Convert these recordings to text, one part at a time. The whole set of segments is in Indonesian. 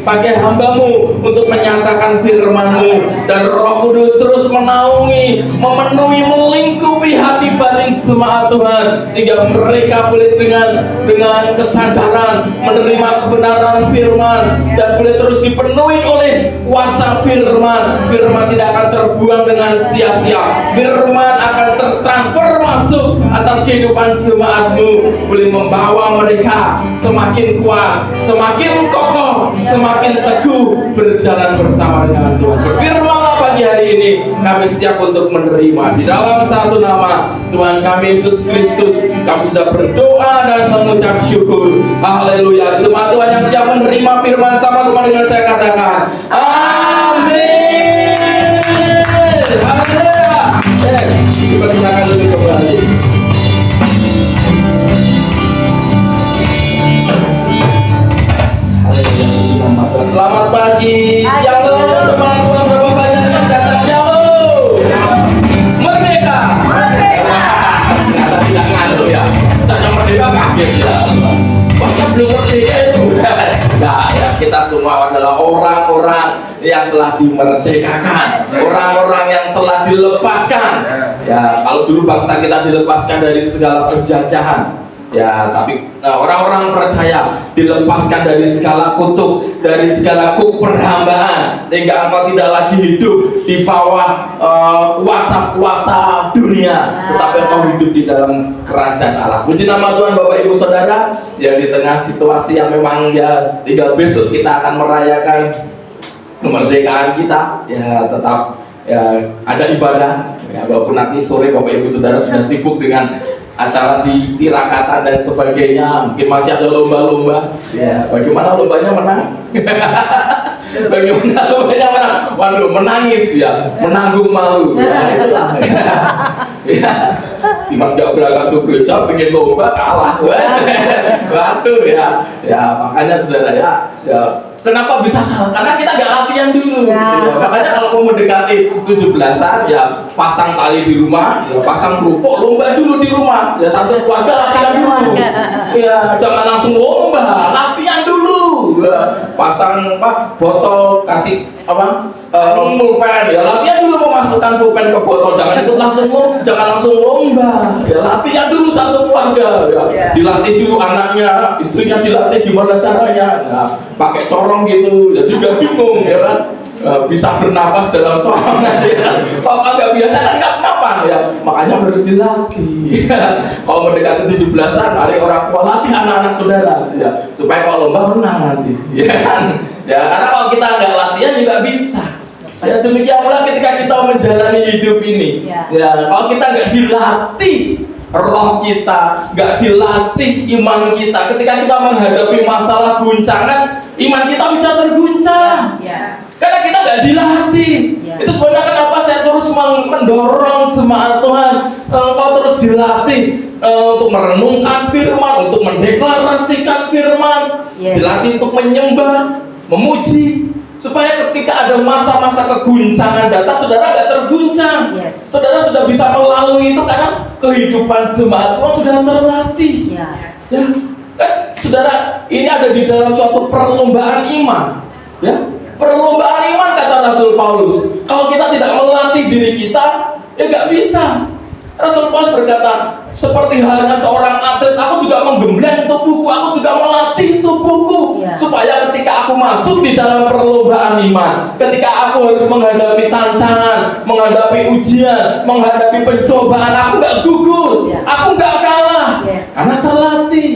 pakai hambamu untuk menyatakan firman-Mu, dan Roh Kudus terus menaungi, memenuhi, melingkupi hati batin jemaat Tuhan, sehingga mereka boleh dengan kesadaran menerima kebenaran firman dan boleh terus dipenuhi oleh kuasa firman. Firman tidak akan terbuang dengan sia-sia. Firman akan tertransfer masuk atas kehidupan jemaat-Mu, boleh membawa mereka semakin kuat, semakin kokoh, semakin teguh berjalan bersama dengan Tuhan. Berfirmanlah pagi hari ini, kami siap untuk menerima. Di dalam satu nama Tuhan kami Yesus Kristus, kami sudah berdoa dan mengucap syukur. Haleluya. Jemaat Tuhan yang siap menerima firman, sama-sama dengan saya katakan amin. Haleluya. Dipersilakan untuk kembali. Selamat pagi, shalom teman-teman, berapa banyak yang datang, shalom. Merdeka. Kita tidak ngantuk ya, tanya merdeka kaget ya. Masa belum merdeka itu? Enggak ya, kita semua adalah orang-orang yang telah dimerdekakan, orang-orang yang telah dilepaskan. Ya, kalau dulu bangsa kita dilepaskan dari segala penjajahan. Ya, tapi orang-orang percaya dilepaskan dari segala kutuk, dari segala perhambaan, sehingga engkau tidak lagi hidup di bawah kuasa-kuasa dunia, tetapi engkau hidup di dalam kerajaan Allah. Puji nama Tuhan Bapak Ibu Saudara. Ya, di tengah situasi yang memang ya tinggal besok kita akan merayakan kemerdekaan kita, ya tetap ya ada ibadah. Ya, walaupun nanti sore Bapak Ibu Saudara sudah sibuk dengan acara di Tirakata dan sebagainya, mungkin masih ada lomba-lomba. Ya, bagaimana lombanya menang? Bagaimana lombanya menang? Waduh, menangis ya, menanggung malu. Ya, itulah. Ya, Dimas gak berangkat ke gereja, pengen lomba kalah. Waduh ya, ya makanya saudara ya. Kenapa bisa kalah? Karena kita gak latihan dulu. Ya, makanya kalau mau mendekati 17-an, ya pasang tali di rumah, ya pasang kerupuk, lomba dulu di rumah. Ya satu keluarga latihan dulu. Ya jangan langsung lomba, latihan dulu. Ya, pasang botol, kasih pulpen. Ya latihan dulu memasukkan pulpen ke botol. Jangan ikut jangan langsung lomba. Ya latihan dulu satu keluarga. Ya, dilatih dulu anaknya, istrinya dilatih gimana caranya. Nah, pakai corong gitu, jadi udah bingung ya kan, bisa bernapas dalam corong nanti kan. Kalau nggak biasa kan nggak kenapa ya, makanya harus dilatih. Kalau mendekati 17-an, hari orang tua latih anak-anak saudara ya, supaya kalau lomba menang nanti ya kan. Ya karena kalau kita nggak latihan juga bisa. Ya demikian pula ketika kita menjalani hidup ini, ya kalau kita nggak dilatih roh kita, nggak dilatih iman kita, ketika kita menghadapi masalah guncangan, iman kita bisa terguncang. Karena kita nggak dilatih. Itu sebenarnya kenapa saya terus mendorong jemaat Tuhan, kau terus dilatih untuk merenungkan firman, untuk mendeklarasikan firman, dilatih untuk menyembah, memuji, supaya ketika ada masa-masa keguncangan datang, saudara nggak terguncang. Saudara sudah bisa melalui itu karena kehidupan jemaat Tuhan sudah terlatih. Ya, kan saudara, ini ada di dalam suatu perlombaan iman. Ya, perlombaan iman kata Rasul Paulus. Kalau kita tidak melatih diri kita, ya nggak bisa. Rasul Paulus berkata, seperti halnya seorang atlet, aku juga menggembleng tubuhku, aku juga melatih tubuhku, supaya ketika aku masuk di dalam perlombaan iman, ketika aku harus menghadapi tantangan, menghadapi ujian, menghadapi pencobaan, aku nggak gugur, aku nggak kalah, karena terlatih.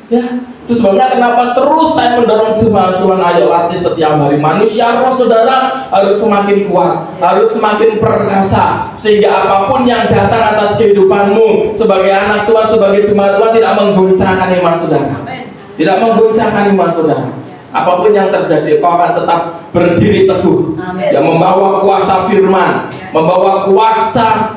Ya, itu sebabnya kenapa terus saya mendorong jemaat Tuhan, ayo latih setiap hari. Manusia roh saudara harus semakin kuat, harus semakin perkasa, sehingga apapun yang datang atas kehidupanmu sebagai anak Tuhan, sebagai jemaat Tuhan, tidak menggoncangkan iman saudara. Tidak menggoncangkan iman saudara. Apapun yang terjadi, kau akan tetap berdiri teguh. Yang membawa kuasa firman, membawa kuasa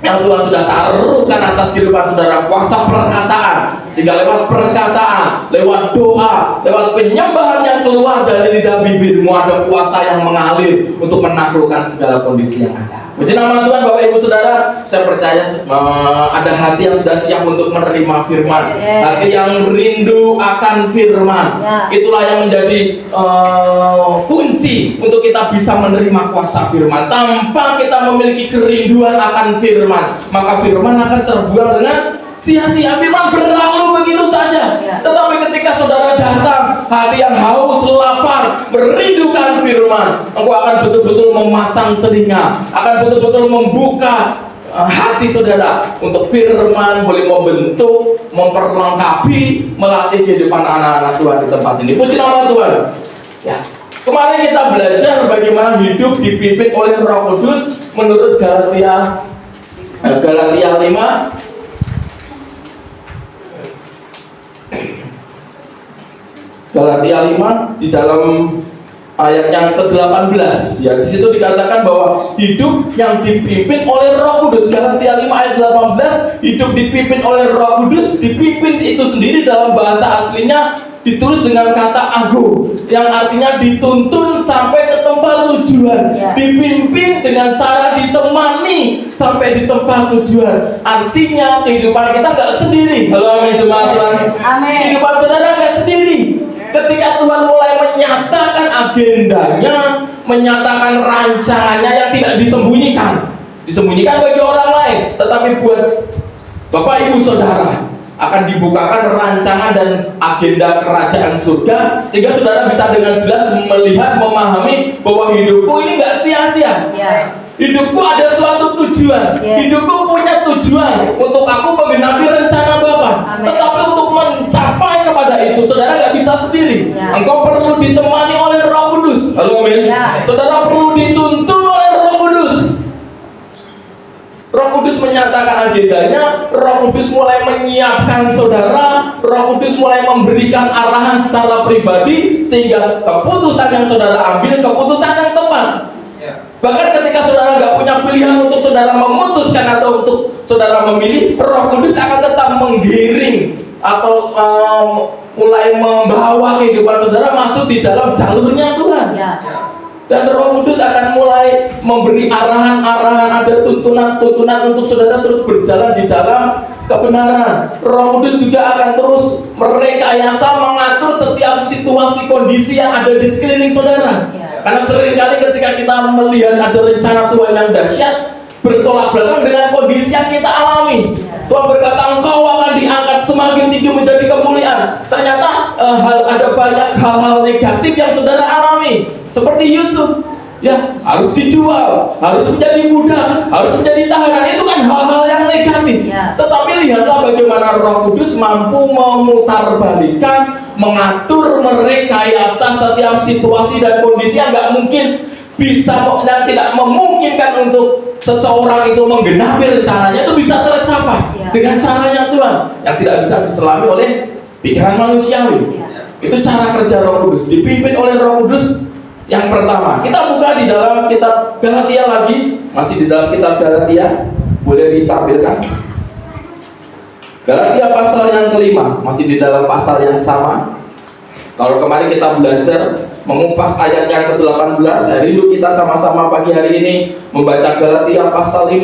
yang Tuhan sudah taruhkan atas kehidupan saudara, kuasa perkataan, Sehingga lewat perkataan, lewat doa, lewat penyembahan yang keluar dari lidah bibirmu ada kuasa yang mengalir untuk menaklukkan segala kondisi yang ada. Puji nama Tuhan. Bapak Ibu Saudara, saya percaya ada hati yang sudah siap untuk menerima firman, hati yang rindu akan firman. Itulah yang menjadi kunci untuk kita bisa menerima kuasa firman. Tanpa kita memiliki kerinduan akan firman, maka firman akan terbuang dengan sia-sia. Firman berlalu begitu saja. Tetapi ketika saudara datang, hati yang haus, lapar, merindukan firman, engkau akan betul-betul memasang telinga, akan betul-betul membuka hati saudara untuk firman boleh membentuk, memperlengkapi, melatih kehidupan anak-anak Tuhan di tempat ini. Puji nama Tuhan. Ya. Kemarin kita belajar bagaimana hidup dipimpin oleh Roh Kudus menurut Galatia 5. Galatia 5 di dalam ayat yang ke-18, ya, di situ dikatakan bahwa hidup yang dipimpin oleh Roh Kudus. Galatia 5 ayat 18, hidup dipimpin oleh Roh Kudus. Dipimpin itu sendiri dalam bahasa aslinya ditulis dengan kata ago, yang artinya dituntun sampai ke tempat tujuan. Dipimpin dengan cara ditemani sampai di tempat tujuan. Artinya kehidupan kita nggak sendiri. Halo, amin, jemaat Tuhan. Amin. Kehidupan saudara nggak sendiri. Ketika Tuhan mulai menyatakan agendanya, menyatakan rancangannya yang tidak disembunyikan bagi orang lain, tetapi buat Bapak Ibu Saudara akan dibukakan rancangan dan agenda kerajaan surga, sehingga saudara bisa dengan jelas melihat, memahami bahwa hidupku ini nggak sia-sia. Hidupku ada suatu tujuan. Hidupku punya tujuan untuk aku menggenapi rencana Bapa. Tetapi untuk mencapai kepada itu, saudara nggak bisa sendiri. Engkau perlu ditemani oleh Roh Kudus. Halo, amin. Saudara perlu dituntun oleh Roh Kudus. Roh Kudus menyatakan agendanya. Roh Kudus mulai menyiapkan saudara. Roh Kudus mulai memberikan arahan secara pribadi, sehingga keputusan yang saudara ambil keputusan yang tepat. Bahkan ketika saudara nggak punya pilihan untuk saudara memutuskan atau untuk saudara memilih, Roh Kudus akan tetap menggiring atau mulai membawa kehidupan saudara masuk di dalam jalurnya Tuhan. Dan Roh Kudus akan mulai memberi arahan-arahan, ada tuntunan-tuntunan untuk saudara terus berjalan di dalam kebenaran. Roh Kudus juga akan terus merekayasa, mengatur setiap situasi kondisi yang ada di sekeliling saudara. Karena seringkali ketika kita melihat ada rencana Tuhan yang dahsyat, bertolak belakang dengan kondisi yang kita alami. Tuhan berkata engkau akan diangkat semakin tinggi menjadi kemuliaan. Ternyata ada banyak hal-hal negatif yang saudara alami. Seperti Yusuf, ya, harus dijual, harus menjadi budak, harus menjadi tahanan. Itu kan hal-hal yang negatif. Tetapi lihatlah bagaimana Roh Kudus mampu memutarbalikkan, mengatur, merekayasa setiap situasi dan kondisi yang nggak mungkin bisa dan tidak memungkinkan untuk seseorang itu menggenapi rencananya, itu bisa tercapai dengan caranya Tuhan yang tidak bisa diselami oleh pikiran manusiawi. Itu cara kerja Roh Kudus, dipimpin oleh Roh Kudus. Yang pertama, kita buka di dalam kitab Galatia lagi, masih di dalam kitab Galatia, boleh ditampilkan. Galatia pasal yang kelima, masih di dalam pasal yang sama. Kalau kemarin kita belajar mengupas ayat yang ke-18, hari ini kita sama-sama pagi hari ini membaca Galatia pasal 5.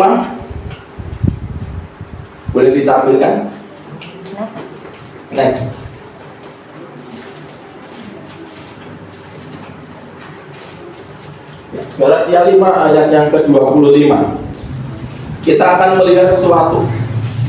Boleh ditampilkan? Next. Galatia 5 ayat yang ke-25. Kita akan melihat suatu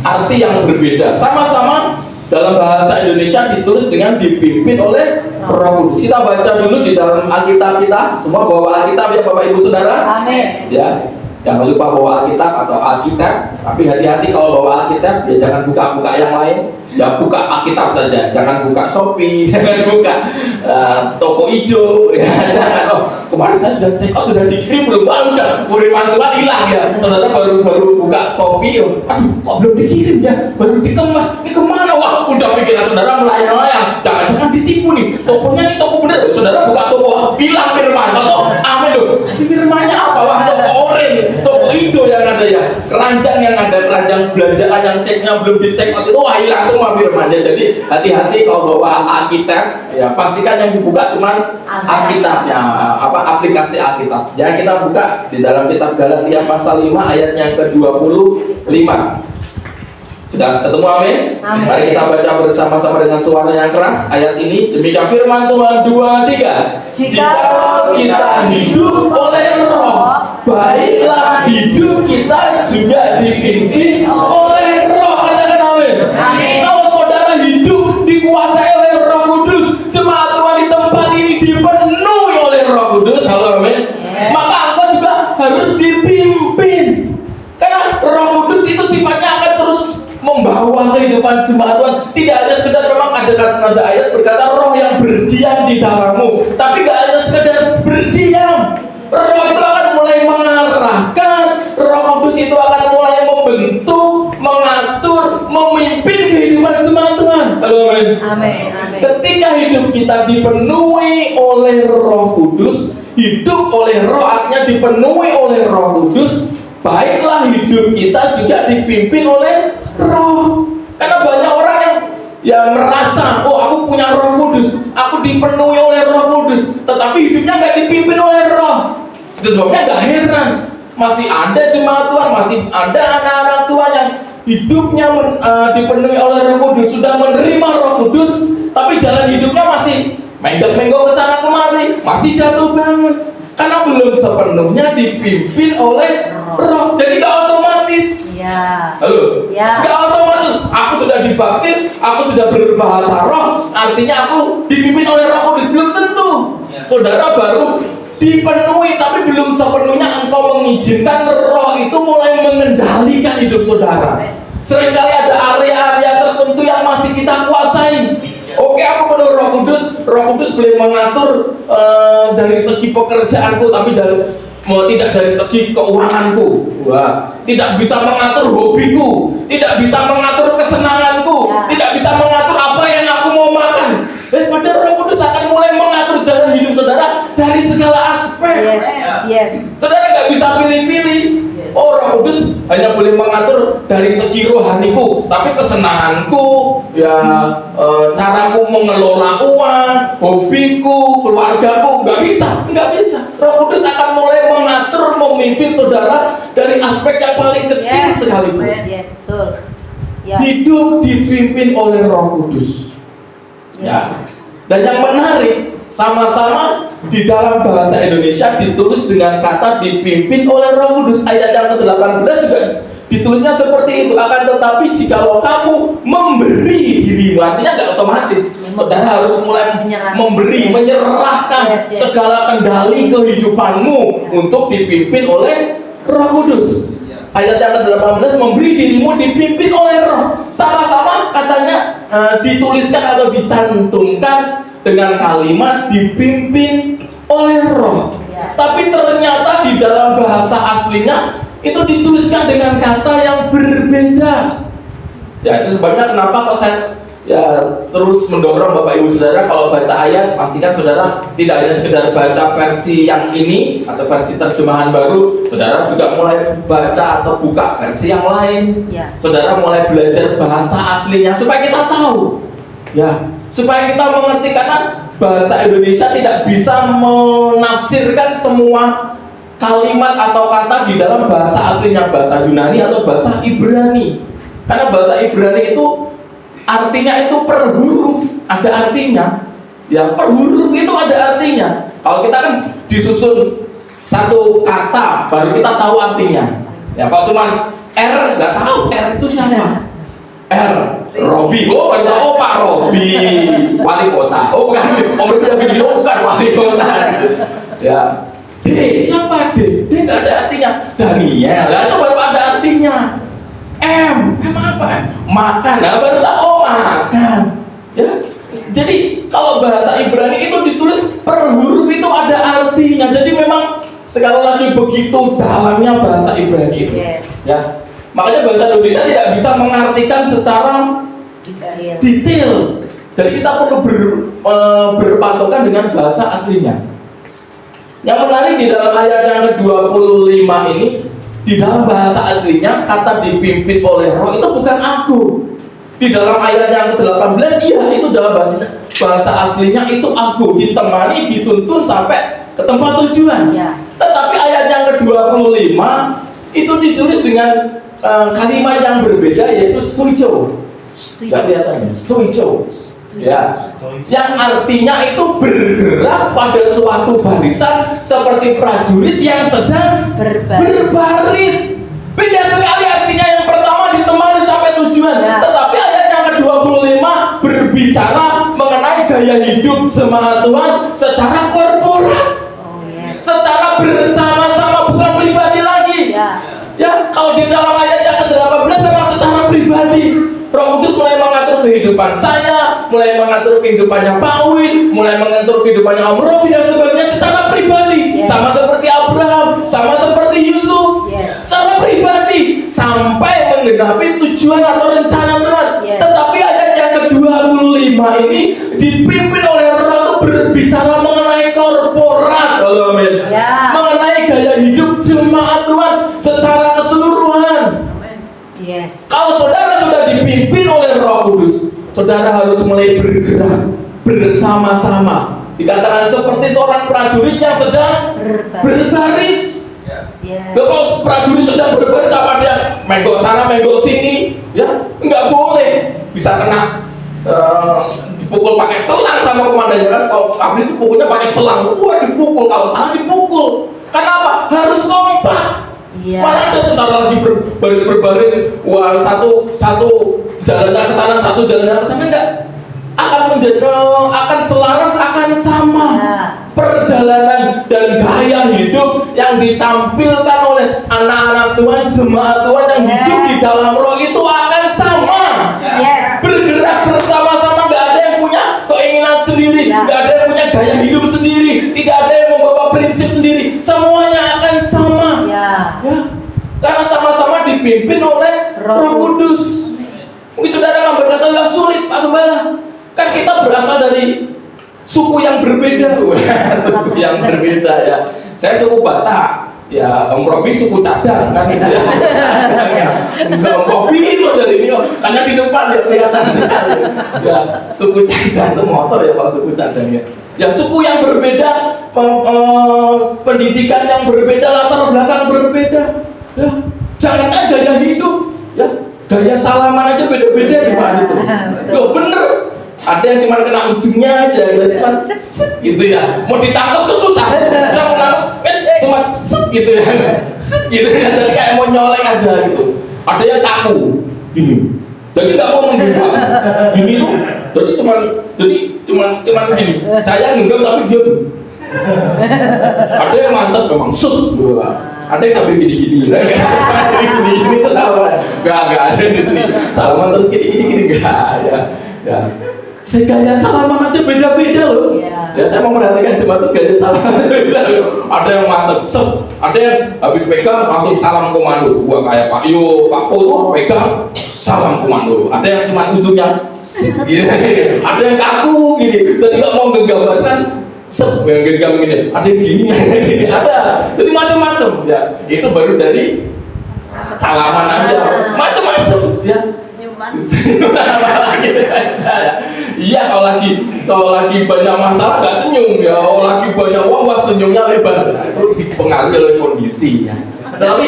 arti yang berbeda. Sama-sama dalam bahasa Indonesia ditulis dengan dipimpin oleh Roh Kudus. Kita baca dulu di dalam Alkitab kita. Semua bawa Alkitab ya Bapak Ibu Saudara. Amin. Ya, jangan lupa bawa Alkitab atau Alkitab. Tapi hati-hati kalau bawa Alkitab, ya jangan buka-buka yang lain. Ya buka Alkitab saja, jangan buka Shopee, jangan buka toko ijo, ya jangan. Oh, kemarin saya sudah cek, oh sudah dikirim belum? Udah, kiriman Tuhan hilang ya. Saudara baru buka Shopee, aduh kok belum dikirim ya? Baru dikemas, ini kemana? Wah, udah pikiran saudara melayang-layang. Jangan-jangan ditipu nih. Tokonya ini toko bener. Saudara buka toko, hilang firman. Atau amin loh. Ini firmannya apa? Wah, toko oranye, toko hijau yang ada ya. Keranjang yang ada, keranjang belanja belanjaan yang ceknya belum dicek waktu itu, wah hilang semua firmannya. Jadi hati-hati kalau bawa Alkitab, ya pastikan yang dibuka cuman Alkitabnya, aplikasi Alkitab. Ya kita buka di dalam kitab Galatia pasal 5 ayat yang ke-25. Sudah ketemu, amin? Mari kita baca bersama-sama dengan suara yang keras ayat ini. Demikian firman Tuhan, 2, 3. Jika kita hidup oleh Roh, baiklah hidup kita juga dipimpin oleh Roh. Katakan amin. Kalau saudara hidup dikuasai oleh Roh Kudus, jemaat Tuhan di tempat ini dipenuhi oleh Roh Kudus, halo amin. Maka engkau juga harus dipimpin. Karena Roh Kudus itu sifatnya akan terus membawa kehidupan jemaat Tuhan. Tidak hanya sekedar, memang ada ayat berkata Roh yang berdiam di dalammu, tapi tidak hanya sekedar berdiam. Roh itu akan mulai mengarahkan, Roh Kudus itu akan mulai membentuk, mengatur, memimpin kehidupan jemaat Tuhan. Halo, amin. Ketika hidup kita dipenuhi oleh Roh Kudus, hidup oleh Roh artinya dipenuhi oleh Roh Kudus, baiklah hidup kita juga dipimpin oleh Roh. Karena banyak orang yang merasa, oh aku punya Roh Kudus, aku dipenuhi oleh Roh Kudus, tetapi hidupnya nggak dipimpin oleh Roh. Itu sebabnya nggak heran masih ada jemaat Tuhan, masih ada anak-anak Tuhan yang hidupnya dipenuhi oleh Roh Kudus, sudah menerima Roh Kudus, tapi jalan hidupnya masih menggok-menggok ke sana kemari, masih jatuh bangun. Karena belum sepenuhnya dipimpin oleh Roh. Jadi gak otomatis. Halo? Gak otomatis. Aku sudah dibaptis, aku sudah berbahasa roh, artinya aku dipimpin oleh Roh Kudus. Belum tentu. Saudara baru dipenuhi, tapi belum sepenuhnya engkau mengizinkan Roh itu mulai mengendalikan hidup saudara. Seringkali ada area-area tertentu yang masih kita kuasai. Oke, aku penuh Roh Kudus boleh mengatur dari segi pekerjaanku, tapi tidak dari segi keuanganku. Wah, tidak bisa mengatur hobiku, tidak bisa mengatur kesenanganku, tidak bisa mengatur apa yang aku mau makan. Padahal Roh Kudus akan mulai mengatur jalan hidup saudara dari segala aspek. Saudara nggak bisa pilih-pilih. Oh, Roh Kudus hanya boleh mengatur dari segi rohaniku, tapi kesenanganku, caraku mengelola uang, hobiku, keluargaku, nggak bisa. Roh Kudus akan mulai mengatur, memimpin saudara dari aspek yang paling kecil sekalipun. Hidup dipimpin oleh Roh Kudus. Dan yang menarik, sama-sama di dalam bahasa Indonesia ditulis dengan kata dipimpin oleh Roh Kudus. Ayat yang ke-18 juga ditulisnya seperti itu. Akan tetapi jikalau kamu memberi dirimu, artinya nggak otomatis. Saudara harus mulai memberi, menyerahkan segala kendali kehidupanmu untuk dipimpin oleh Roh Kudus. Ayat yang ke-18, memberi dirimu dipimpin oleh Roh. Sama-sama katanya dituliskan atau dicantumkan dengan kalimat dipimpin oleh Roh. Tapi ternyata di dalam bahasa aslinya itu dituliskan dengan kata yang berbeda. Ya, itu sebabnya kenapa kok saya terus mendorong Bapak Ibu Saudara kalau baca ayat, pastikan saudara tidak hanya sekedar baca versi yang ini atau versi terjemahan baru, saudara juga mulai baca atau buka versi yang lain. Saudara mulai belajar bahasa aslinya supaya kita tahu. Supaya kita mengerti, karena bahasa Indonesia tidak bisa menafsirkan semua kalimat atau kata di dalam bahasa aslinya, bahasa Yunani atau bahasa Ibrani. Karena bahasa Ibrani itu artinya itu per huruf ada artinya. Per huruf itu ada artinya. Kalau kita kan disusun satu kata baru kita tahu artinya. Kalau cuma R nggak tahu R itu siapa. Robi, baru tahu Pak Robi, wali kota. Bukan, udah video bukan wali kota. D, siapa D? D nggak ada artinya. Daniel, itu baru ada artinya. M apa? Makan, baru tahu makan. Jadi kalau bahasa Ibrani itu ditulis per huruf itu ada artinya. Jadi memang sekali lagi begitu dalamnya bahasa Ibrani itu. Makanya bahasa Indonesia tidak bisa mengartikan secara detail. Jadi kita perlu berpatokan dengan bahasa aslinya. Yang menarik di dalam ayat yang ke-25 ini, Di dalam bahasa aslinya kata dipimpin oleh roh itu bukan aku. Di dalam ayat yang ke-18 iya itu dalam bahasa aslinya itu aku, ditemani, dituntun sampai ke tempat tujuan. Ya. Tetapi ayat yang ke-25 itu ditulis dengan kalimat yang berbeda, yaitu stoicho. Tidak kelihatan ya, stoicho. Ya, yang artinya itu bergerak pada suatu barisan seperti prajurit yang sedang berbaris. Beda sekali artinya, yang pertama ditemani sampai tujuan, tetapi ayat yang ke-25 berbicara mengenai gaya hidup jemaat Tuhan secara korporat, secara bersama-sama, bukan pribadi lagi. Ya, kalau di dalam ayat yang ke-18 memang secara pribadi. Roh Kudus mulai mengatur kehidupan saya, mulai mengatur kehidupannya Pak Win, mulai mengatur kehidupannya Om Robi dan sebagainya secara pribadi. Sama seperti Abraham, sama seperti Yusuf, secara pribadi sampai menggenapi tujuan atau rencana Tuhan. Tetapi ayat yang ke-25 ini dipimpin oleh Roh itu berbicara mengenai korporat, mengenai gaya hidup jemaat Tuhan secara keseluruhan. Kalau saudara sudah dipimpin oleh Roh Kudus, saudara harus mulai bergerak bersama-sama. Dikatakan seperti seorang prajurit yang sedang berbaris. Kalau prajurit sedang berbaris, apa dia menggok sana, menggok sini? Ya, nggak boleh. Bisa kena dipukul pakai selang sama komandannya kan. Kalau abri itu pukulnya pakai selang, wah dipukul. Kalau salah dipukul. Kenapa? Harus kompak. Mana ada tentara lagi berbaris, wah satu jalannya ke sana, satu jalannya ke sana, enggak akan selaras, akan sama. Perjalanan dan gaya hidup yang ditampilkan oleh anak-anak Tuhan, jemaat Tuhan yang hidup di dalam Roh itu akan sama. Bergerak bersama-sama, nggak ada yang punya keinginan sendiri, nggak ada yang punya gaya hidup sendiri, tidak ada yang membawa prinsip sendiri, semuanya akan sama. Ya, karena sama-sama dipimpin oleh Roh Kudus. Mungkin saudara akan berkata, ya sulit Pak Gembala, kan kita berasal dari suku yang berbeda. Suku yang berbeda ya. Saya suku Batak, ya Om Robi suku cadang kan gitu ya. Om Robi itu dari ini, karena di depan ya kelihatan sekali. Ya, suku cadang itu motor ya Pak, suku cadang ya. Ya, suku yang berbeda, pendidikan yang berbeda, latar belakang berbeda. Ya, jangankan gaya hidup, ya gaya salaman aja beda-beda cuma itu. Loh bener, ada yang cuma kena ujungnya aja, cuma set gitu ya. Mau ditangkap tuh susah. Saya mau nangkep, cuma set gitu ya, set gitu ya. Jadi kayak mau nyolek aja gitu. Ada yang kaku, gini. Jadi nggak mau menggenggam. Ini tuh, jadi cuman begini. Saya genggam tapi dia tuh. Ada yang mantap memang, set. Ada yang sambil gini-gini. Gini-gini itu apa? Nggak ada di sini. Salaman terus gini-gini nggak ya. Gaya salaman aja beda-beda loh. Ya saya mau memperhatikan jemaat tuh gaya salaman beda loh. Ada yang mantap, set. Ada yang habis pegang langsung salam komando. Gua kayak Pak Yo, Pak Po tuh pegang salam komando. Ada yang cuma ujungnya, gini. Ada yang kaku gini. Tadi nggak mau genggam kan, set yang genggam gini. Ada yang gini, ada. Jadi macam-macam. Ya itu baru dari salaman aja. Macam-macam. Ya. Iya, kalau lagi banyak masalah nggak senyum ya, kalau lagi banyak uang wah senyumnya lebar. Nah, itu dipengaruhi oleh kondisi ya. Tapi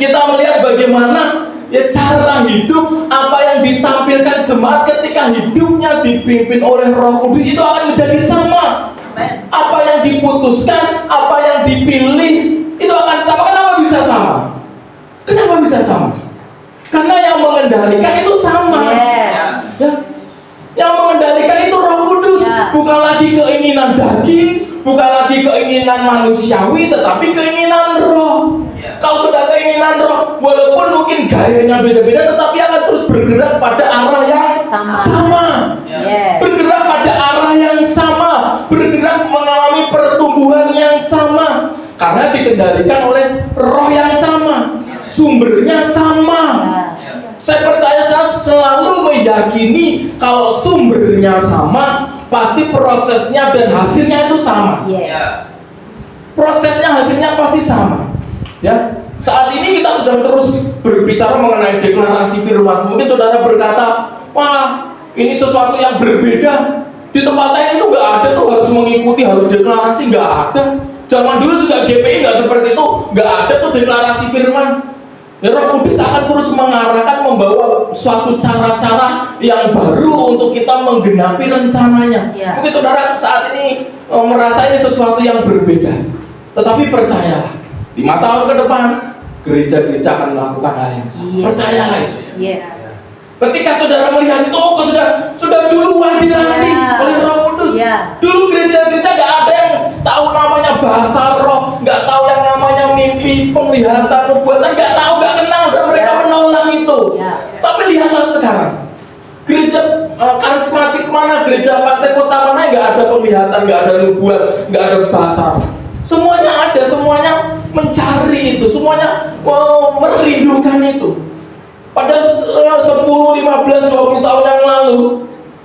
kita melihat bagaimana ya cara hidup apa yang ditampilkan jemaat ketika hidupnya dipimpin oleh Roh Kudus itu akan menjadi sama. Apa yang diputuskan, apa yang dipilih itu akan sama. Kenapa bisa sama? Kenapa bisa sama? Karena yang mengendalikan itu sama. Ya. Yang mengendalikan itu Roh Kudus, bukan lagi keinginan daging, bukan lagi keinginan manusiawi, tetapi keinginan Roh. Kalau sudah keinginan Roh, walaupun mungkin gayanya beda-beda, tetapi akan terus bergerak pada arah yang sama. Bergerak pada arah yang sama, bergerak mengalami pertumbuhan yang sama, karena dikendalikan oleh Roh yang sama, sumbernya sama. Saya percaya, saya selalu meyakini kalau sumbernya sama, pasti prosesnya dan hasilnya itu sama. Prosesnya, hasilnya pasti sama. Ya, saat ini kita sedang terus berbicara mengenai deklarasi firman. Mungkin saudara berkata, wah ini sesuatu yang berbeda. Di tempat lain itu nggak ada tuh harus mengikuti, harus deklarasi, nggak ada. Zaman dulu juga GPI nggak seperti itu, nggak ada tuh deklarasi firman. Ya, Roh Kudus akan terus mengarahkan, membawa suatu cara-cara yang baru untuk kita menggenapi rencananya. Ya. Mungkin saudara saat ini merasa ini sesuatu yang berbeda, tetapi percayalah, 5 tahun ke depan gereja-gereja akan melakukan hal yang sama. Yes. Percayalah itu. Yes. Ketika saudara melihat itu, oh sudah duluan dilatih oleh Roh Kudus. Ya. Dulu gereja-gereja nggak ada yang tahu namanya bahasa roh, nggak tahu yang namanya mimpi, penglihatan, nubuatan, nggak tahu, nggak kenal, dan mereka menolak itu. Ya. Tapi lihatlah sekarang, gereja karismatik mana, gereja pantai kota mana nggak ada penglihatan, nggak ada nubuat, nggak ada bahasa roh. Semuanya ada, semuanya mencari itu, semuanya merindukan itu. Pada 10, 15, 20 tahun yang lalu,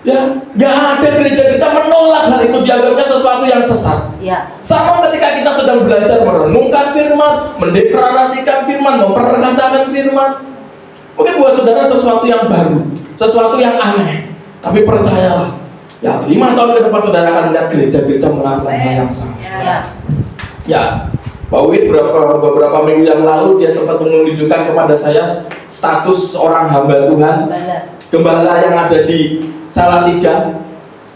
ya, nggak ada gereja-gereja menolak hal itu, dianggapnya sesuatu yang sesat. Ya. Sama ketika kita sedang belajar merenungkan firman, mendeklarasikan firman, memperkatakan firman, mungkin buat saudara sesuatu yang baru, sesuatu yang aneh. Tapi percayalah, ya 5 tahun ke depan saudara akan melihat gereja-gereja melakukan hal yang sama. Ya. Ya, Pak Wid beberapa minggu yang lalu dia sempat menunjukkan kepada saya status seorang hamba Tuhan, gembala yang ada di Salatiga.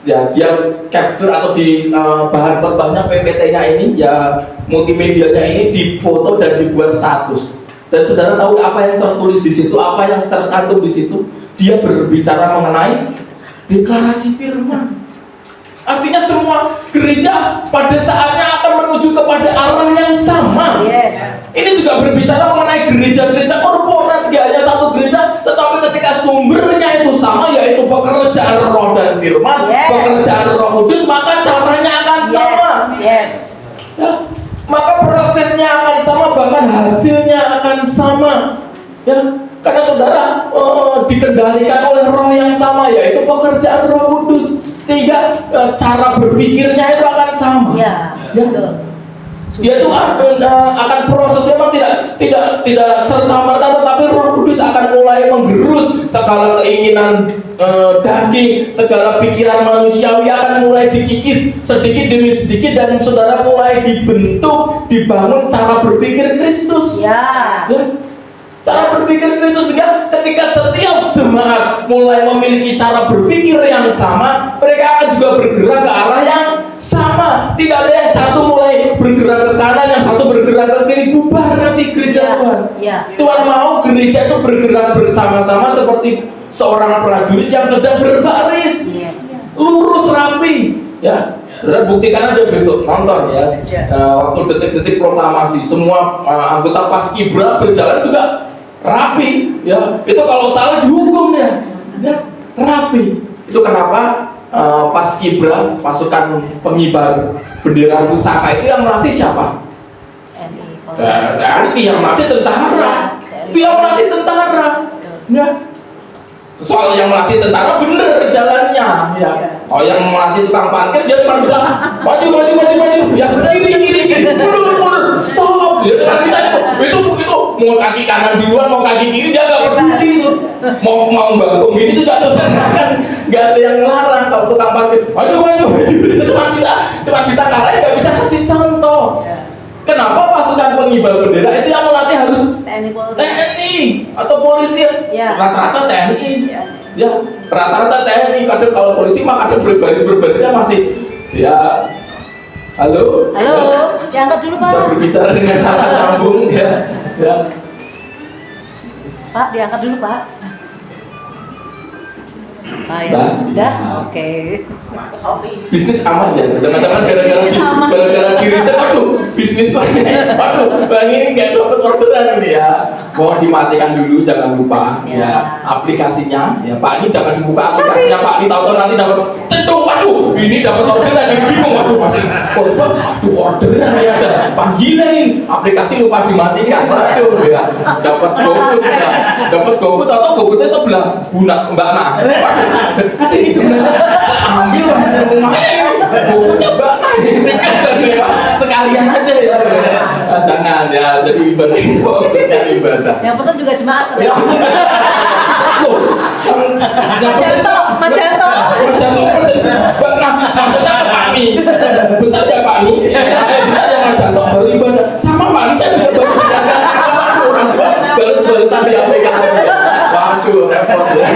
Ya, dia capture atau di bahan khotbahnya PPT-nya ini, ya multimedianya ini difoto dan dibuat status. Dan saudara tahu apa yang tertulis di situ, apa yang tercantum di situ? Dia berbicara mengenai deklarasi firman. Artinya semua gereja pada saatnya akan menuju kepada arah yang sama. Yes. Ini juga berbicara mengenai gereja-gereja korporat, tidak hanya satu gereja, tetapi ketika sumbernya itu sama, yaitu pekerjaan roh dan firman, Yes. pekerjaan Roh Kudus, maka caranya akan sama. Yes. Ya, maka prosesnya akan sama, bahkan hasilnya akan sama. Ya, karena saudara dikendalikan oleh roh yang sama, yaitu pekerjaan Roh Kudus, sehingga cara berpikirnya itu akan sama. Ya. Ya. Yaitu akan proses, memang tidak serta merta, tetapi Roh Kudus akan mulai menggerus segala keinginan daging, segala pikiran manusiawi akan mulai dikikis sedikit demi sedikit, dan saudara mulai dibentuk, dibangun cara berpikir Kristus. Ya. Ya. Cara berpikir Kristus, sehingga ketika setiap jemaat mulai memiliki cara berpikir yang sama, mereka akan juga bergerak ke arah yang sama. Tidak ada yang satu mulai bergerak ke kanan, yang satu bergerak ke kiri. Bubar nanti gereja Tuhan. Ya. Tuhan mau gereja itu bergerak bersama-sama seperti seorang prajurit yang sedang berbaris, Yes. lurus rapi. Ya, saudara buktikan aja besok nonton ya. Waktu detik-detik proklamasi, semua anggota Paskibra berjalan juga rapi. Ya, itu kalau salah dihukum ya. Ya, rapi. Itu kenapa Paskibra, pasukan pengibar bendera pusaka itu yang melatih siapa? TNI, yang melatih tentara. Itu yang melatih tentara. Ya. Soal yang melatih tentara bener jalannya, ya. Oh, yang melatih tukang parkir dia cuma bisa maju, ya kiri, mundur, stop. Dia cuma bisa itu mau kaki kanan duluan, mau kaki kiri dia nggak peduli. Mau bangun gini juga terserah, kan nggak ada yang larang. Kalau tukang parkir maju, cuma bisa ngarahin, nggak bisa kasih contoh. Kenapa pasukan pengibar bendera itu yang melatih harus TNI atau polisi? Ya. Rata-rata TNI. Ya. Ya, rata-rata TNI. Kadang kalau polisi mah kadang berbaris-berbarisnya masih ya. Halo. Halo, diangkat dulu Pak. Bisa berbicara dengan salah sambung ya. Ya. Pak, diangkat dulu Pak. Mbak. Ya. Udah? Oke. Bisnis aman ya, jangan-jangan Bisnis aman. gara-gara diri itu, aduh, bisnis waduh, bang ini nggak dapat orderan ini ya. Mohon dimatikan dulu, jangan lupa ya, aplikasinya ya. Pak ini jangan dibuka aplikasinya, Pak ini tahu-tahu nanti dapat cendung, waduh, ini dapat orderan, ini bingung, waduh masih korban, waduh orderan ya, ada panggilan ini, aplikasi lupa dimatikan, waduh ya, dapat GoFood ya, dapat GoFood atau GoFoodnya sebelah Mbak Nah, dekat ini sebenarnya, ambil rumahnya, GoFoodnya Mbak Nah, dekat kan ya, sekalian aja ya, jangan ya, jadi ibadah itu fokusnya ibadah. Yang pesan juga jemaat. Ya, loh, Mas Yanto, Mas Yanto. Mas Yanto pesen. Nah, maksudnya ke Pak Mi. Bentar ya Pak Mi. Bentar ya Mas Yanto baru ibadah. Sama Pak Mi saya juga baru ibadah. Orang tua balas-balasan di aplikasi. Waduh, repot ya.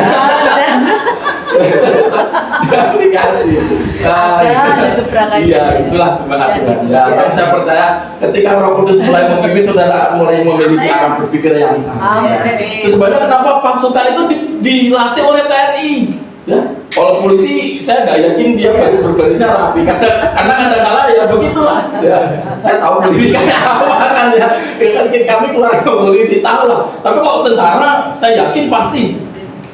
Di aplikasi. Ada gebrakan. Iya, itulah jemaat Tuhan. Ya, tapi saya percaya ketika Roh Kudus mulai memimpin, saudara mulai memiliki arah berpikir yang sama. Amin. Itu sebenarnya kenapa pasukan itu dilatih oleh TNI. Ya, kalau polisi saya nggak yakin dia berbarisnya rapi. Karena kadang-kala ya begitulah. Ya, saya tahu polisi kayak apa kan ya. Kan kami keluarga polisi tahu lah. Tapi kalau tentara saya yakin pasti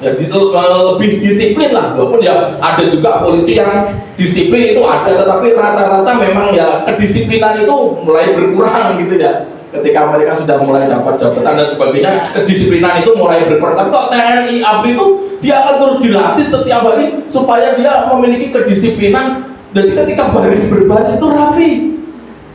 ya lebih disiplin lah. Walaupun ya ada juga polisi yang disiplin itu ada, tetapi rata-rata memang ya kedisiplinan itu mulai berkurang gitu ya. Ketika mereka sudah mulai dapat jabatan dan sebagainya, kedisiplinan itu mulai berkurang. Tapi kalau TNI ABRI itu dia akan terus dilatih setiap hari supaya dia memiliki kedisiplinan. Jadi ketika baris berbaris itu rapi.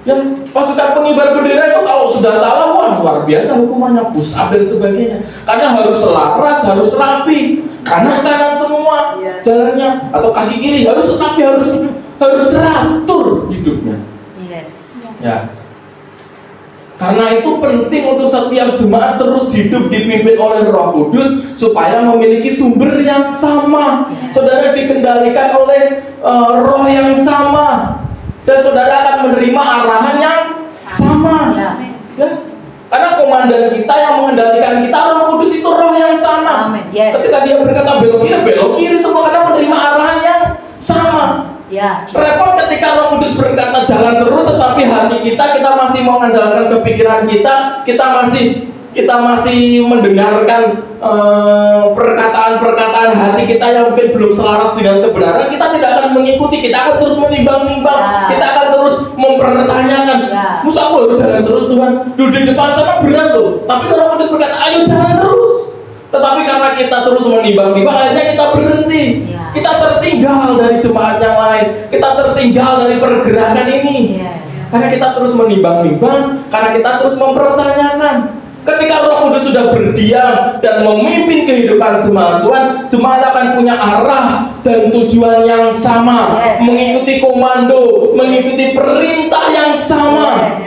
Ya, pasukan pengibar bendera itu kalau sudah salah, wah luar biasa hukumannya, push up dan sebagainya. Karena harus selaras, harus rapi. Kanan semua jalannya, atau kaki kiri harus rapi, harus teratur hidupnya. Yes. Ya. Karena itu penting untuk setiap jemaat terus hidup dipimpin oleh Roh Kudus supaya memiliki sumber yang sama. Saudara dikendalikan oleh roh yang sama. Dan saudara akan menerima arahan yang sama. Ya. Karena komandan kita yang mengendalikan kita, Roh Kudus itu roh yang sama. Amin. Yes. Ketika dia berkata belok kiri semua karena menerima arahan yang sama. Ya. Repot ketika Roh Kudus berkata jalan terus, tetapi hati kita masih mengandalkan kepikiran kita masih mendengarkan perkataan-perkataan hati kita yang mungkin belum selaras dengan kebenaran. Kita tidak akan mengikuti, kita akan terus menimbang-nimbang, kita akan terus mempertanyakan. Masa aku harus jalan terus Tuhan? Di depan sana berat loh. Tapi Roh Kudus berkata ayo jalan terus. Tetapi karena kita terus menimbang-nimbang, akhirnya kita berhenti. Kita tertinggal dari jemaat yang lain. Kita tertinggal dari pergerakan ini. Karena kita terus menimbang-nimbang, karena kita terus mempertanyakan. Ketika Roh Kudus sudah berdiam dan memimpin kehidupan jemaat Tuhan, jemaat akan punya arah dan tujuan yang sama, mengikuti komando, mengikuti perintah yang sama.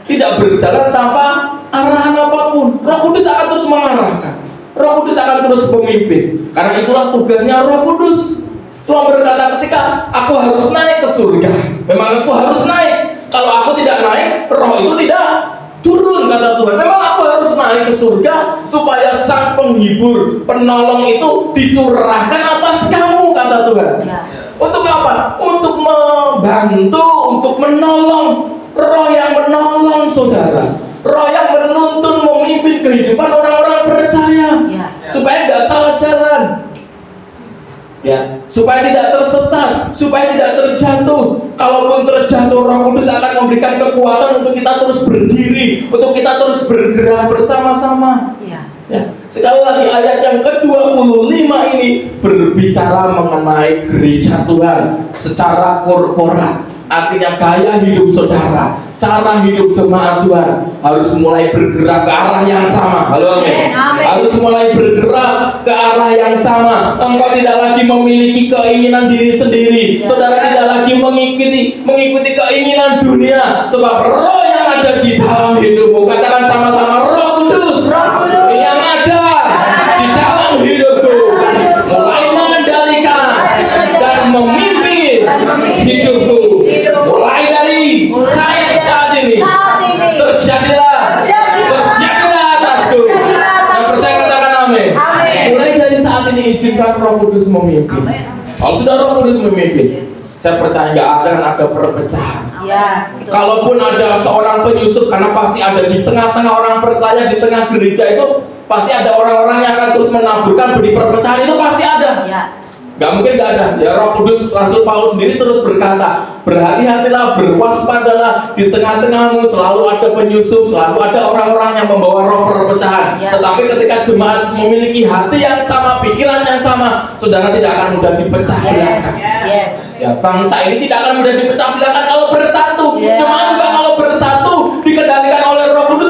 Tidak berjalan tanpa arahan apapun. Roh Kudus akan terus mengarahkan. Roh Kudus akan terus memimpin. Karena itulah tugasnya Roh Kudus. Tuhan berkata ketika aku harus naik ke surga, memang aku harus naik. Kalau aku tidak naik, roh itu tidak turun, kata Tuhan. Memang aku harus naik ke surga supaya sang penghibur, penolong itu dicurahkan atas kamu, kata Tuhan. Untuk apa? Untuk membantu, untuk menolong. Roh yang menolong saudara, roh yang menuntun, memimpin kehidupan orang-orang percaya, supaya tidak salah jalan, ya, supaya tidak tersesat, supaya tidak terjatuh. Kalaupun terjatuh, Roh Kudus akan memberikan kekuatan untuk kita terus berdiri, untuk kita terus bergerak bersama-sama. Ya. Sekali lagi ayat yang ke-25 ini berbicara mengenai gereja Tuhan secara korporat. Artinya gaya hidup saudara, cara hidup jemaat Tuhan harus mulai bergerak ke arah yang sama. Halo, amin. Harus mulai bergerak ke arah yang sama. Engkau tidak lagi memiliki keinginan diri sendiri. Saudara tidak lagi mengikuti keinginan dunia. Sebab roh yang ada di dalam hidupmu, katakan sama-sama, Roh Kudus, yang ada di dalam hidupku, mulai mengendalikan dan memimpin hidupku. Mulai dari saat ini terjadilah atasku. Yang percaya katakan amin. Mulai dari saat ini izinkan Roh Kudus memimpin. Kalau sudah Roh Kudus memimpin, saya percaya nggak akan ada perpecahan. Kalaupun ada seorang penyusup, karena pasti ada di tengah-tengah orang percaya, di tengah gereja itu pasti ada orang-orang yang akan terus menaburkan benih perpecahan, itu pasti ada. Gak mungkin gak ada. Ya, Roh Kudus, Rasul Paulus sendiri terus berkata, berhati-hatilah, berwaspadalah, di tengah-tengahmu selalu ada penyusup, selalu ada orang-orang yang membawa roh perpecahan. Tetapi ketika jemaat memiliki hati yang sama, pikiran yang sama, saudara tidak akan mudah dipecah belah. Ya, bangsa ini tidak akan mudah dipecah belahkan kalau bersatu. Jemaat juga kalau bersatu, dikendalikan oleh Roh Kudus,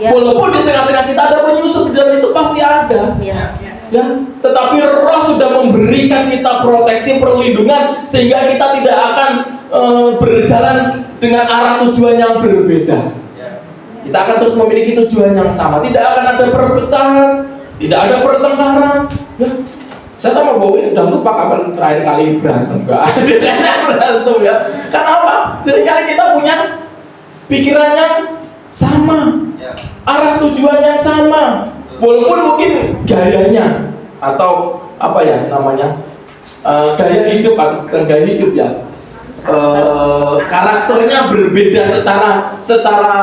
Ya. Walaupun di tengah-tengah kita ada penyusup dan itu pasti ada. Ya. Ya, tetapi Roh sudah memberikan kita proteksi, perlindungan sehingga kita tidak akan berjalan dengan arah tujuan yang berbeda. Kita akan terus memiliki tujuan yang sama. Tidak akan ada perpecahan, tidak ada pertengkaran. Ya. Saya sama Bowie udah lupa kapan terakhir kali berantem. Enggak ada berantem ya. Karena apa? Seringkali kita punya pikiran yang sama, arah tujuan yang sama. Walaupun mungkin gayanya atau apa ya namanya gaya hidup atau bukan gaya hidup ya, karakternya berbeda secara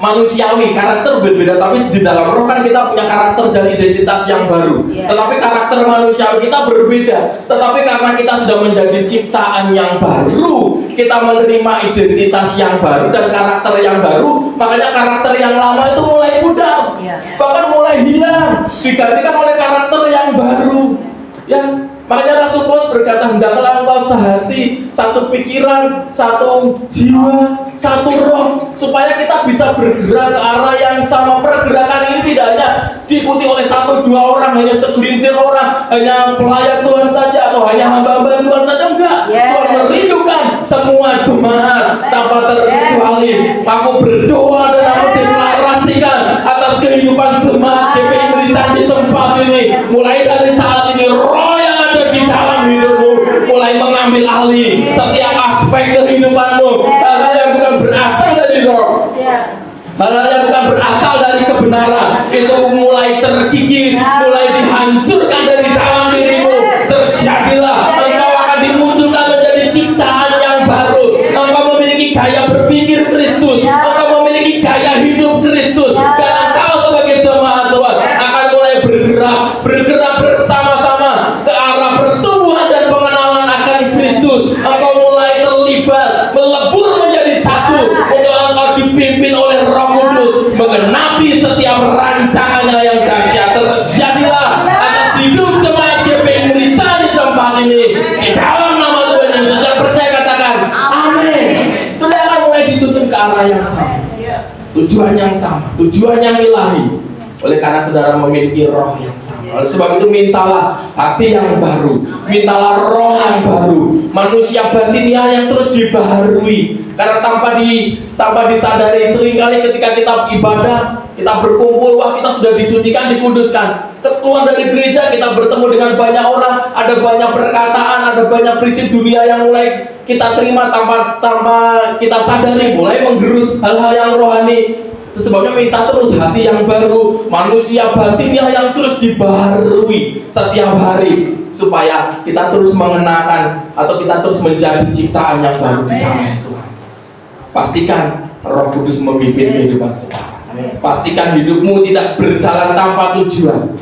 manusiawi, karakter berbeda, tapi di dalam Roh kan kita punya karakter dan identitas yang baru. Tetapi karakter manusiawi kita berbeda. Tetapi karena kita sudah menjadi ciptaan yang baru, kita menerima identitas yang baru dan karakter yang baru, makanya karakter yang lama itu mulai pudar, bahkan mulai hilang, digantikan oleh karakter yang baru. Ya, makanya Rasul Paulus berkata, hendaklah engkau sehati, satu pikiran, satu jiwa, satu roh, supaya kita bisa bergerak ke arah yang sama. Pergerakan ini tidak hanya diikuti oleh 1-2 orang, hanya segelintir orang, hanya pelayan Tuhan saja atau hanya hamba-hamba Tuhan saja, enggak. Tuhan merindukan semua jemaat tanpa terkecuali. Aku berdoa dan aku deklarasikan atas kehidupan jemaat GPI Merican di tempat ini, mulai dari saat ini Roh yang ada di dalam hidupmu mulai mengambil alih setiap aspek kehidupanmu. Hal-hal yang bukan berasal dari Roh, hal-hal yang bukan berasal dari kebenaran itu mulai terkikis, mulai dihancurkan dari dalam dirimu. Terjadilah, engkau akan dimunculkan menjadi ciptaan yang baru. Engkau memiliki gaya berpikir Kristus, engkau memiliki gaya hidup Kristus, dan engkau sebagai jemaat Tuhan akan mulai bergerak bersama-sama ke arah pertumbuhan dan pengenalan akan Kristus. Engkau mulai terlibat, melebur menjadi satu untuk engkau dipimpin oleh Roh Kudus, menggenapi setiap rancangannya yang dahsyat. Terjadilah atas hidup jemaat GPI Merican di tempat ini, di dalam nama Tuhan Yesus. Yang percaya katakan amin. Kita akan mulai dituntun ke arah yang sama, tujuan yang sama, tujuan yang ilahi. Oleh karena saudara memiliki roh yang sama. Oleh sebab itu mintalah hati yang baru, mintalah roh yang baru, manusia batinnya yang terus dibaharui. Karena tanpa disadari seringkali ketika kita ibadah, kita berkumpul, wah kita sudah disucikan, dikuduskan. Keluar dari gereja kita bertemu dengan banyak orang, ada banyak perkataan, ada banyak prinsip dunia yang mulai kita terima tanpa kita sadari, mulai menggerus hal-hal yang rohani. Itu sebabnya minta terus hati yang baru, manusia batinnya yang terus dibaharui setiap hari, supaya kita terus mengenakan atau kita terus menjadi ciptaan yang baru di dalam Tuhan. Pastikan Roh Kudus memimpin kehidupan saudara. Pastikan hidupmu tidak berjalan tanpa tujuan.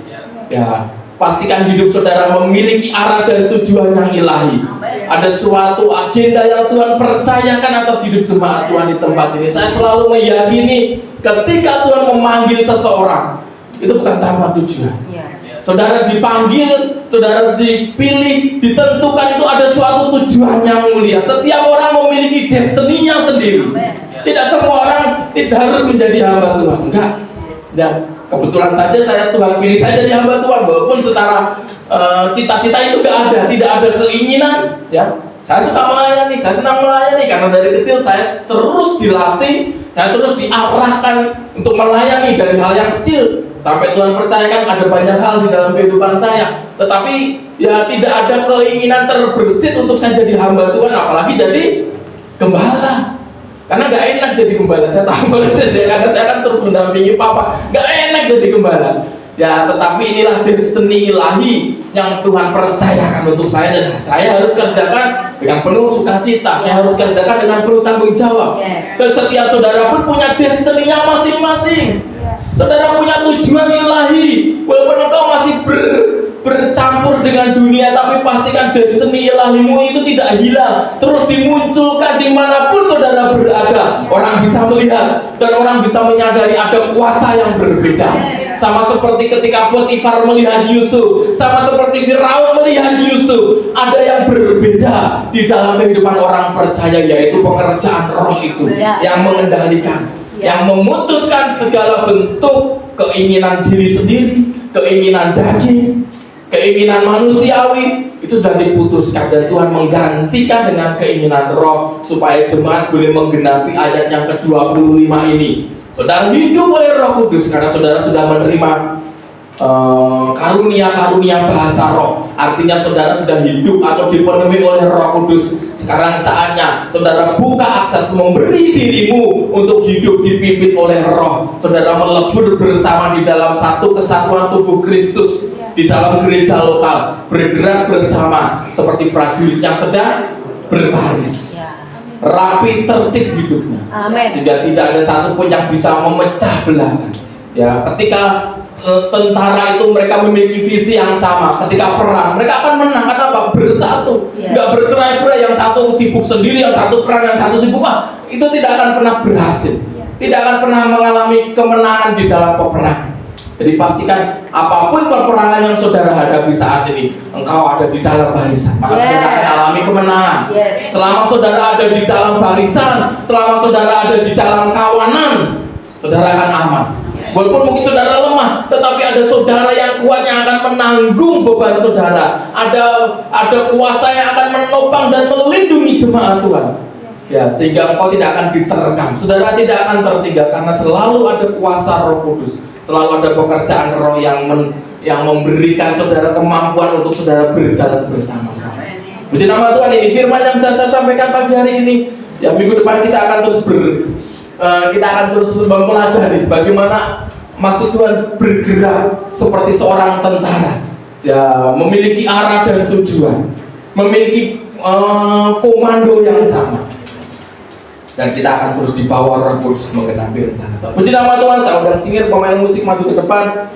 Ya, pastikan hidup saudara memiliki arah dan tujuan yang ilahi. Ada suatu agenda yang Tuhan percayakan atas hidup jemaat Tuhan di tempat ini. Saya selalu meyakini ketika Tuhan memanggil seseorang, itu bukan tanpa tujuan. Saudara dipanggil, saudara dipilih, ditentukan, itu ada suatu tujuan yang mulia. Setiap orang memiliki destininya sendiri. Tidak semua orang tidak harus menjadi hamba Tuhan, enggak. Dan kebetulan saja Tuhan pilih saya jadi hamba Tuhan, walaupun secara cita-cita itu enggak ada, tidak ada keinginan, ya. Saya suka melayani, saya senang melayani karena dari kecil saya terus dilatih, saya terus diarahkan untuk melayani dari hal yang kecil sampai Tuhan percayakan ada banyak hal di dalam kehidupan saya. Tetapi ya tidak ada keinginan terbersit untuk saya jadi hamba Tuhan, apalagi jadi gembala. Karena nggak enak jadi gembala, saya tahu persis ya, karena saya kan terus mendampingi papa, nggak enak jadi gembala. Ya, tetapi inilah destiny ilahi yang Tuhan percayakan untuk saya, dan saya harus kerjakan dengan penuh sukacita. Saya harus kerjakan dengan penuh tanggung jawab. Dan setiap saudara pun punya destiny-nya masing-masing. Saudara punya tujuan ilahi. Walaupun engkau masih bercampur dengan dunia, tapi pastikan destiny ilahimu itu tidak hilang, terus dimunculkan dimanapun saudara berada. Orang bisa melihat dan orang bisa menyadari ada kuasa yang berbeda. Sama seperti ketika Potifar melihat Yusuf, sama seperti Firaun melihat Yusuf, ada yang berbeda di dalam kehidupan orang percaya, yaitu pekerjaan roh itu yang mengendalikan. yang memutuskan segala bentuk keinginan diri sendiri, keinginan daging, keinginan manusiawi, itu sudah diputuskan dan Tuhan menggantikan dengan keinginan roh supaya jemaat boleh menggenapi ayat yang ke-25 ini. Saudara hidup oleh Roh Kudus karena saudara sudah menerima karunia-karunia bahasa roh. Artinya saudara sudah hidup atau dipenuhi oleh Roh Kudus. Sekarang saatnya saudara buka akses, memberi dirimu untuk hidup dipimpin oleh roh. Saudara melebur bersama di dalam satu kesatuan tubuh Kristus, di dalam gereja lokal, bergerak bersama seperti prajurit yang sedang berbaris, rapi tertib hidupnya. Amin. Sehingga tidak ada satupun yang bisa memecah belahkan. Ya, ketika tentara itu mereka memiliki visi yang sama, ketika perang mereka akan menang. Kenapa? Bersatu, nggak bercerai-berai, yang satu sibuk sendiri, yang satu perang, yang satu sibuk. Itu tidak akan pernah berhasil, tidak akan pernah mengalami kemenangan di dalam peperangan. Jadi pastikan apapun peperangan yang saudara hadapi saat ini, engkau ada di dalam barisan, maka saudara akan alami kemenangan. Selama saudara ada di dalam barisan, selama saudara ada di dalam kawanan, saudara akan aman. Walaupun mungkin saudara lemah, tetapi ada saudara yang kuat yang akan menanggung beban saudara. Ada kuasa yang akan menopang dan melindungi jemaat Tuhan. Ya, sehingga engkau tidak akan diterkam. Saudara tidak akan tertinggal karena selalu ada kuasa Roh Kudus. Selalu ada pekerjaan roh yang memberikan saudara kemampuan untuk saudara berjalan bersama-sama. Puji nama Tuhan. Ini firman yang bisa saya sampaikan pagi hari ini. Ya, minggu depan kita akan terus mempelajari bagaimana maksud Tuhan bergerak seperti seorang tentara, ya, memiliki arah dan tujuan, memiliki komando yang sama, dan kita akan terus dibawa Roh Kudus menggenapi rencana Tuhan. Puji nama Tuhan. Saya undang singir pemain musik maju ke depan.